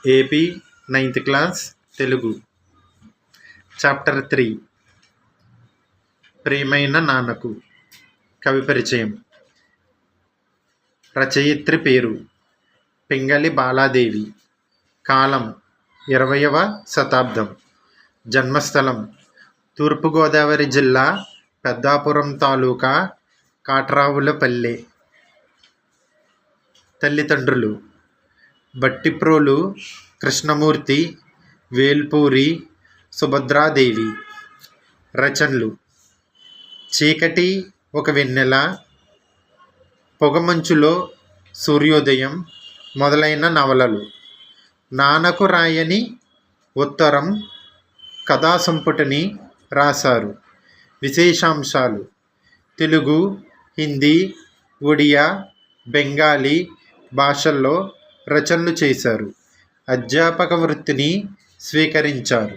AP 9th class Telugu. Chapter 3 ప్రియమైన నాన్నకు. కవి పరిచయం. రచయిత్రి పేరు పింగళి బాలాదేవి. కాలం 20వ శతాబ్దం. జన్మస్థలం తూర్పుగోదావరి జిల్లా పెద్దాపురం తాలూకా కాట్రావులపల్లె. తల్లిదండ్రులు బట్టిప్రోలు కృష్ణమూర్తి, వేల్పూరి సుభద్రాదేవి. రచనలు: చీకటి ఒక వెన్నెల, పొగమంచులో సూర్యోదయం మొదలైన నవలలు. నాన్నకు రాయని ఉత్తరం కథా సంపుటిని రాశారు. విశేషాంశాలు: తెలుగు, హిందీ, ఒడియా, బెంగాలీ భాషల్లో రచనలు చేశారు. అధ్యాపక వృత్తిని స్వీకరించారు.